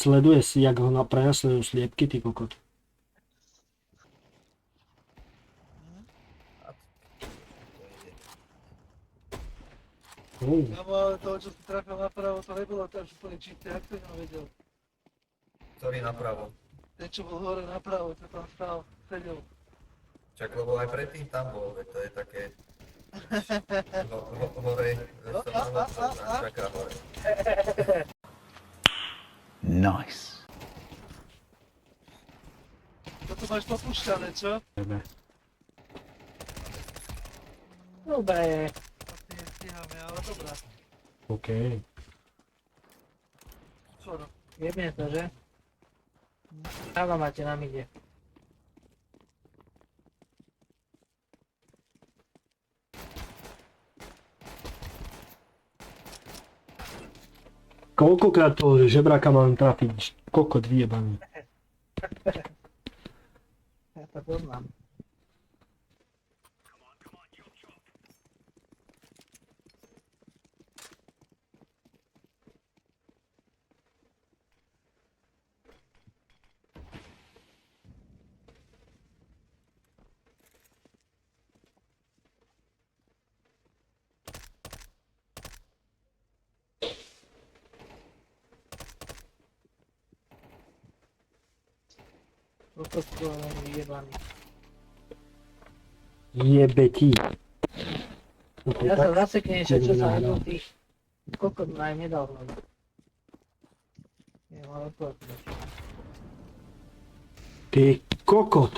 sleduje si, jak ho prenasledujú sliepky, ty kokot. A to ide. Kámo, ale toho, čo si trafil napravo, to nebolo tam úplne čisté, jak to nevedel. Ktorý napravo. Ten, čo bol hore napravo, čo tam stál, sedel. Čak, lebo aj predtým tam bol, veď to je také... Hore, čaká hore. Nice. Toto máš popúšťané, čo? Dobre, Asi nestíhame, ale dobrá. OK. Čo no? jebne to, že? Práva máte na mide. Koľkokrát toho žebráka mám trafiť? Kokot vyjebaný. Ja to poznám. Toto skôr len vyjebaný. Jebe ti. Ja sa zaseknem, že čo sa jedol tých kokot ma aj nedal hľadu. Je ale platné. Ty kokot.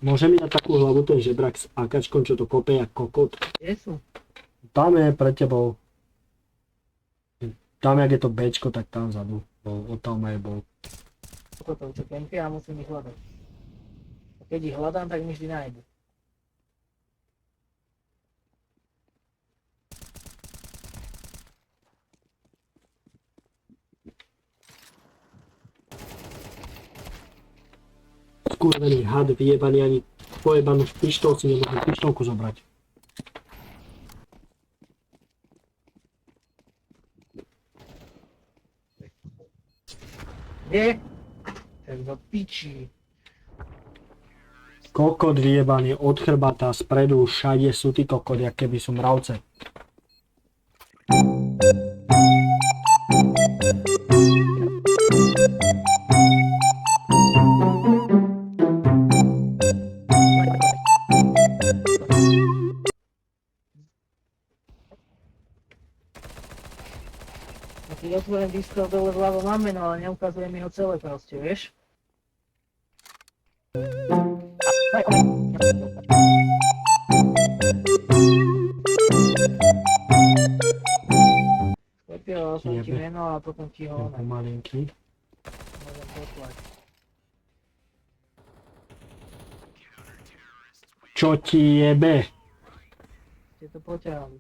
Môže mi dať takú hlavu ten žebrak s akačkom, čo to kope jak kokot? Kde sú? Tam je pre tebou. Tam, jak je to Bčko, tak tam vzadu. Od tam aj bol. Kokotov, čo kempia a musím ich hľadať. A keď ich hľadám, tak mi vždy nájdu. Skurvený had, vyjebaný, ani pojebanú pištol si nemôžem pištolku zobrať. Kde? Tak do piči. Kokot vyjebaný od chrbata, spredu, všade sú tí kokot, jak keby sú mravce. A keď otvorím Discord dole vľavo mám meno, ale neukazuje mi ho celé proste, vieš? Skopioval som ti Jebe. meno a potom ti ho Ten pomalinky. môžem poslať. Čo ti jebe? Ste to poťahali.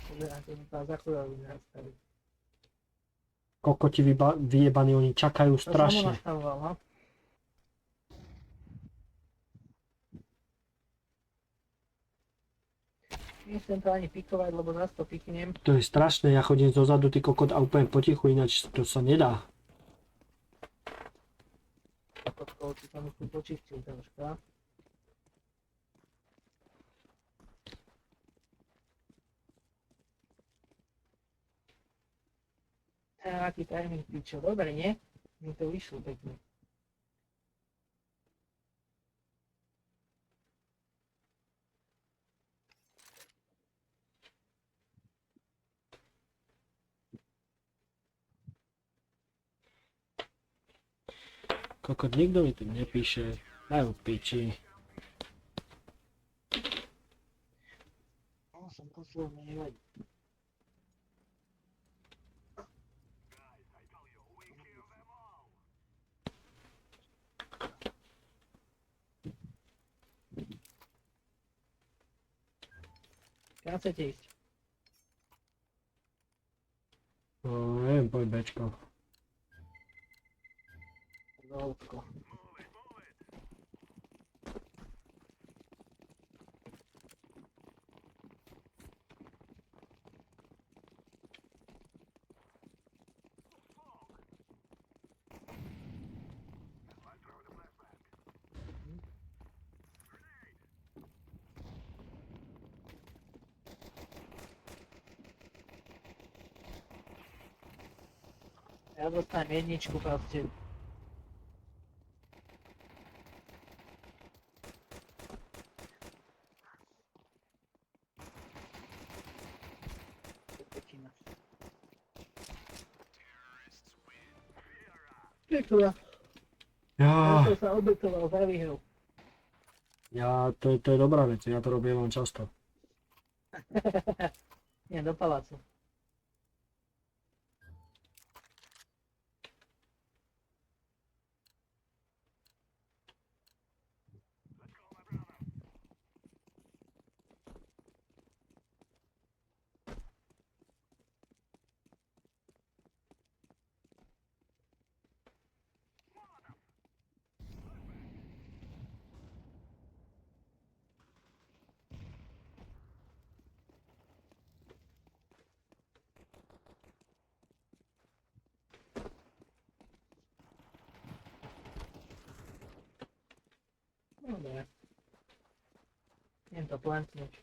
Pozerám, to mi tam zachodajú nastaviť. Kokoti vyjebaní, oni čakajú To som strašne. nastavoval, no. Nechcem to ani pikovať, lebo zase to piknem. To je strašné, ja chodím dozadu, ty kokot, a úplne potichu, ináč to sa nedá. Potkov, ty tam už tu počistil troška. Aký timing, pičo, dobre, nie? Mi to vyšlo pekne. Kokot, nikto mi tu nepíše. Dajú piči. No, som posledný, nevadí. Kam chcete ísť? No, neviem, poď Bčko. Doľko. Ja dostanem jedničku proste. Pekla, ja Ja, som sa obetoval za výhru. to je dobrá vec, ja to robím len často. Nie, do palácu. Dobre. Idem to plantnúť.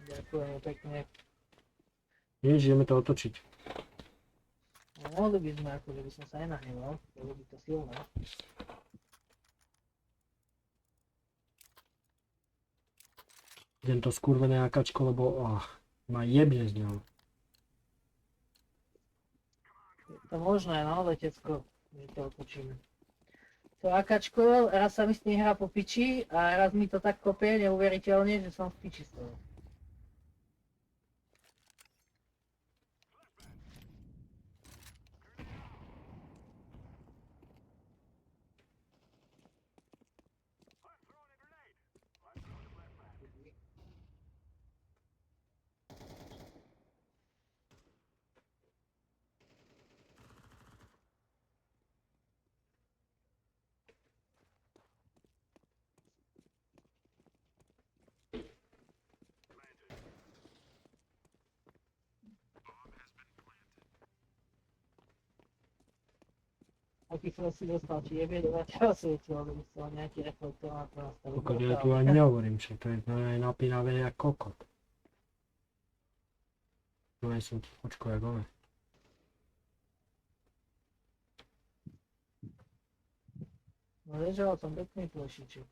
Ďakujem pekne. Nič, ideme to otočiť. No, mohli by sme, akože by som sa nenahneval, bolo by to silné. Idem to skurvené akačko, lebo ma jebne z ňou. Je to možné, no, letecko, že to otočíme. To akačko, raz sa mi s tým hrá po piči a raz mi to tak kopie neuveriteľne, že som v piči z toho. Aký som si dostal, či jebie do vašeho svietila, lebo som nejaký reflektor na to nastavil. Kokot, ja tu ani nehovorím, že to je napínavé jak kokot. No ja som očko jak ove. No ležal som pekný plošiček.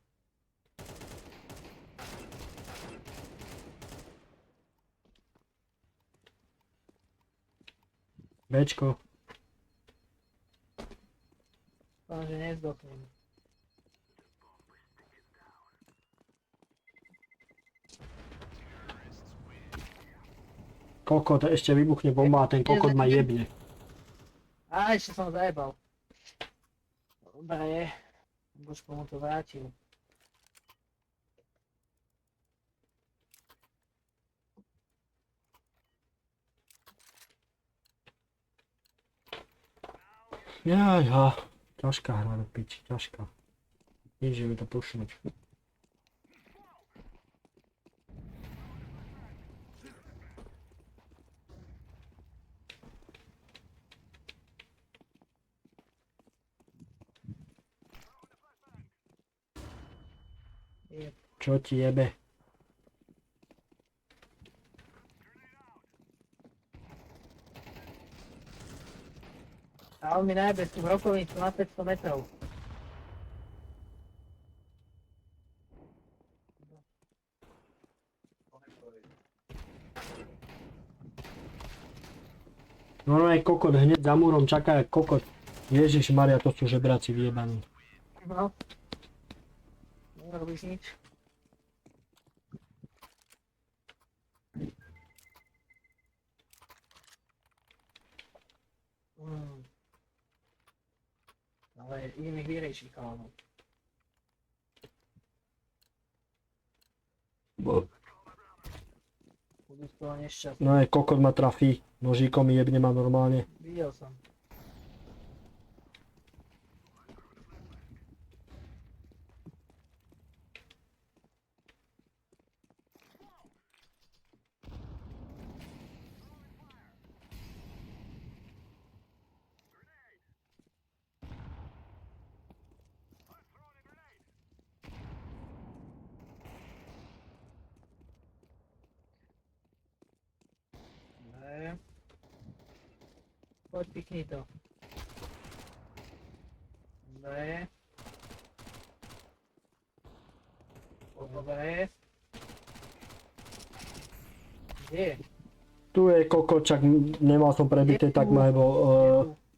Bčko. Dúfam, že nezdochnem. Kokot, ešte vybuchne bomba a ten kokot ma jebne. Á, ešte som zajebal. Dobre, Božko mu to vrátil. Jajha, ťažká hra do piči, ťažká. Nič, že mi to pušnúť. Je. Čo ti jebe? A on mi najebe tú brokovnicu na 500 metrov. Normálne kokot hneď za múrom čaká jak kokot. Ježiš Maria, to sú žebráci vyjebaní. No. Nerobíš nič. Ale idem ich vyriešiť, chalanov. Budú z toho nešťastní. No aj kokot ma trafí. Nožíkom mi jebne ma normálne. Videl som. Dobre. Poď, pikni to. Dobre. Dobre. Kde je? Tu je kokot, čak nemal som prebité, tak ma lebo...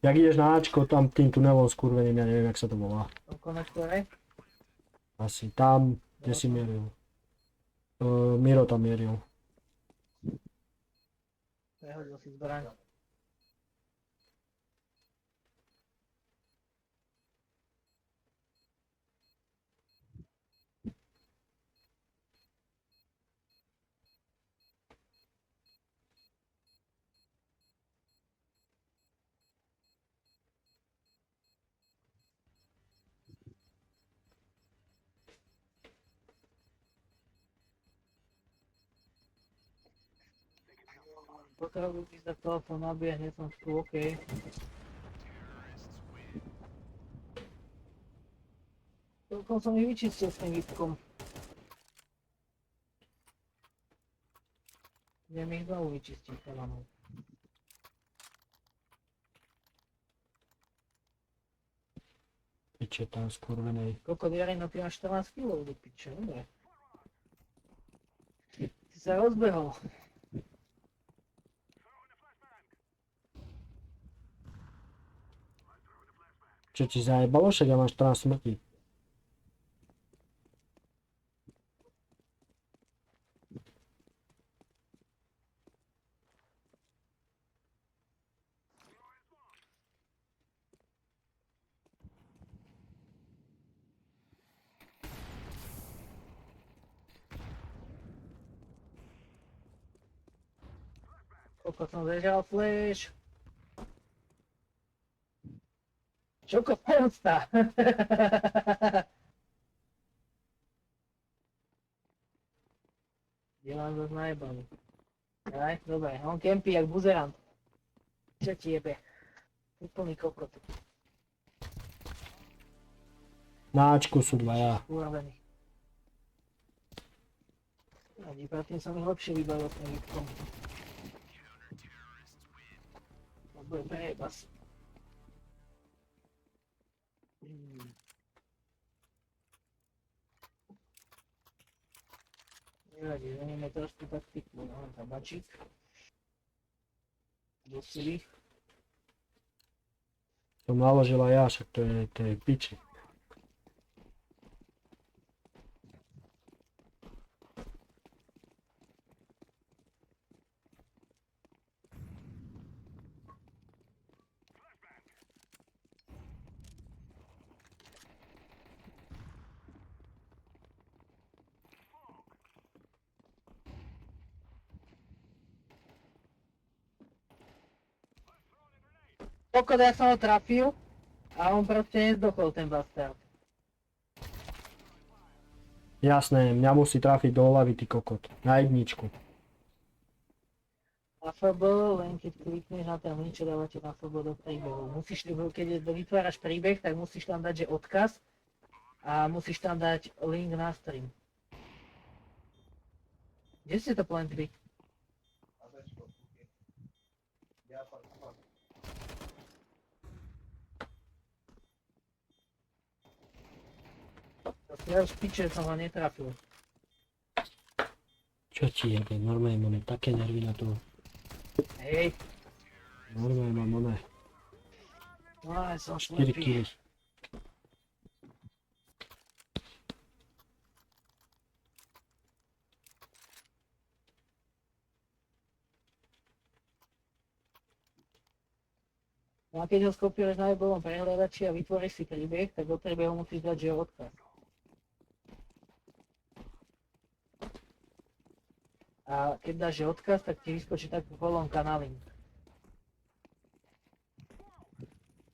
Jak ideš na Ačko, tam tým tunelom skurveným, ja neviem, jak sa to volá. V konektore? Asi tam, kde si mieril. Miro tam mieril. Prehodil si zbraň. Potrebujem si dať telefón nabíjať, nie som tu, okej. Celkom som ich vyčistil s tým výpkom. Idem ich znovu vyčistiť, chalanov. Piče tam skurvenej. Koľko Jarino, ty máš 14 kg do piče, dobre. Si sa rozbehol. Čo ti zajebalo, však ja mám 14 smrti. Koľko som zežal flash. Čoko pomsta. Kde mám zase najebanú? Aj, dobre, on kempí jak buzerant. Čo ti jebe? Úplný kokot. Na Ačku sú dvaja. Urobený. Ani predtým som ich lepšie vybavil s tým výtkom. To bude prejebas. Nevadí, zmeníme trošku taktiku. Máme tam bačík. Dosili. Som naložil aj ja, však to je piči. Kokot, ja som ho trafil a on proste nezdochol ten bastard. Jasné, mňa musí trafiť do hlavy, ty kokot. Na jedničku. AFB, len keď klikneš na ten link, čo dávate na AFB do príbehu. Musíš, keď vytváraš príbeh, tak musíš tam dať, že odkaz a musíš tam dať link na stream. Kde ste to plentli? Ja už piče som ho netrafil. Čo ti jebe, normálne máme také nervy na to. Hej, Normálne mám oné. no ale som 4 šlepý. kg. No a keď ho skopíruješ na webovom prehľadači a vytvoríš si príbeh, tak do príbehu musíš dať, že je odkaz. A keď dáš že odkaz, tak ti vyskočí takú kolónka na link.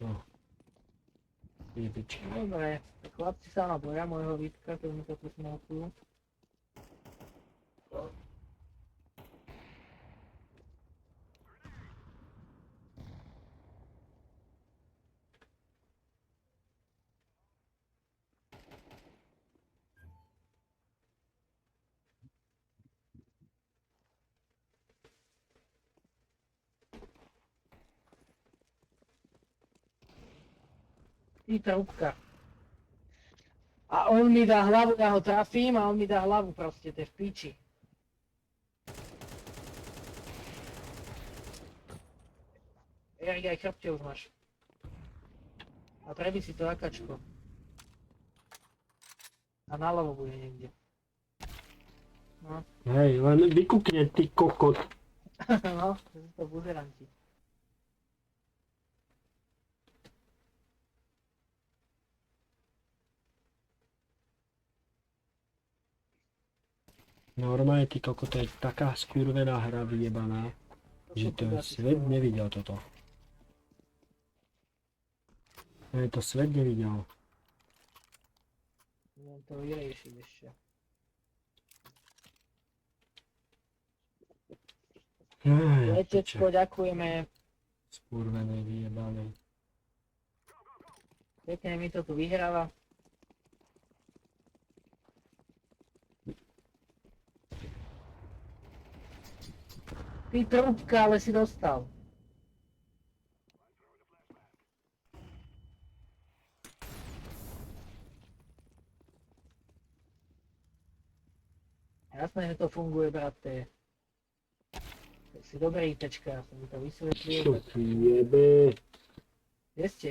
No. Jebička. Dobre, tak chlapci sa ma boja môjho Vítka, to mi to tu smokujú. Ty trúbka. A on mi dá hlavu, ja ho trafím a on mi dá hlavu proste, to je v piči. Erik, aj chrbte už máš. A trebi si to akačko. A naľavo bude niekde. No, Hej, len vykúkne ty kokot. no, to sú to buzeranti. Normálne ty kokot, to je taká skurvená hra vyjebaná, že to svet nevidel toto. To svet nevidel. Idem to vyriešiť ešte. Letecko, ďakujeme. Skurvené, vyjebané. Pekne mi to tu vyhráva. Ty trúbka, ale si dostal. Jasné, že to funguje, brate. Tak si dobrý, tečka, ja som mi to vysvetlil. Čo ti jebe? Kde ste?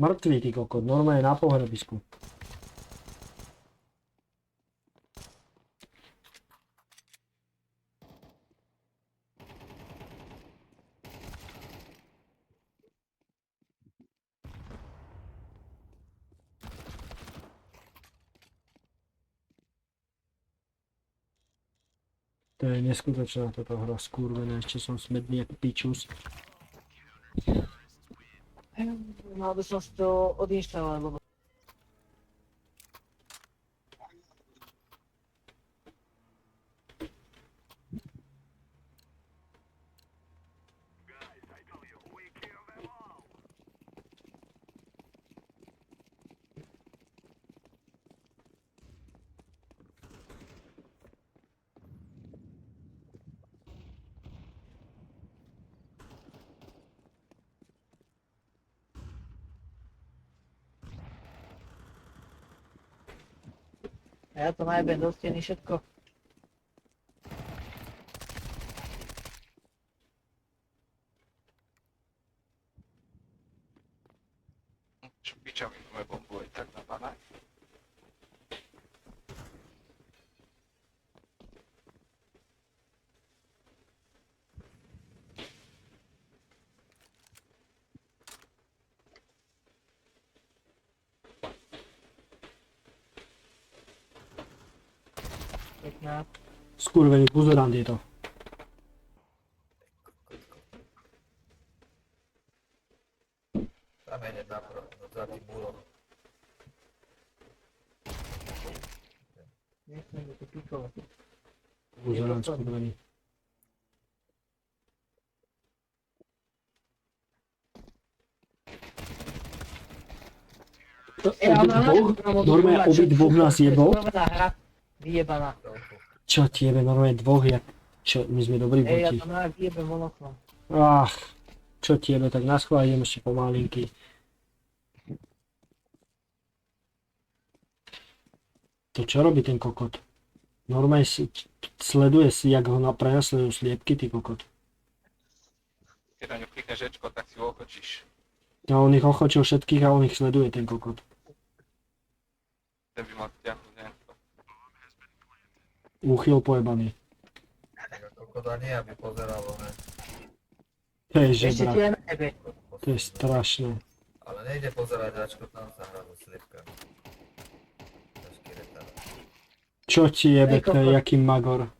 Mŕtvý ty kokot, normálne na pohrebisku. To je neskutočná táto hra, skurvená, ešte som smedný jak pičus. Mal by som si to odinštalovať, lebo... A ja to najebem do steny všetko. Čo piča mi moje bombu aj tak napadá. Pekná. Skurvený buzerant je to. Tam je hneď za tým múrom. Nechcem to tu pikovať. Buzerant skurvený. Normálne obidvoch nás jebol. Hra vyjebaná. Čo ti jebe, normálne dvoch, jak... Čo, my sme dobrí Ja boti. tam na vyjebem von oknom. Ach, čo ti jebe, tak na schvál idem ešte pomalinky. To čo robí ten kokot? Normálne si, sleduje si, jak ho prenasledujú sliepky, ty kokot. Keď na ňu klikneš Ečko, tak si ho ochočíš. A on ich ochočil všetkých a on ich sleduje, ten kokot. Ten by mal ťahnuť, neviem to. Úchyl pojebaný. Kokoda nie, aby pozeralo, ne? To je Ešte ti žebrak. aj na nebe. To je strašné. Ale nejde pozerať, Ačko tam sa hrá so slivkami. Ťažký retard. Čo ti jebe, to je jaký magor.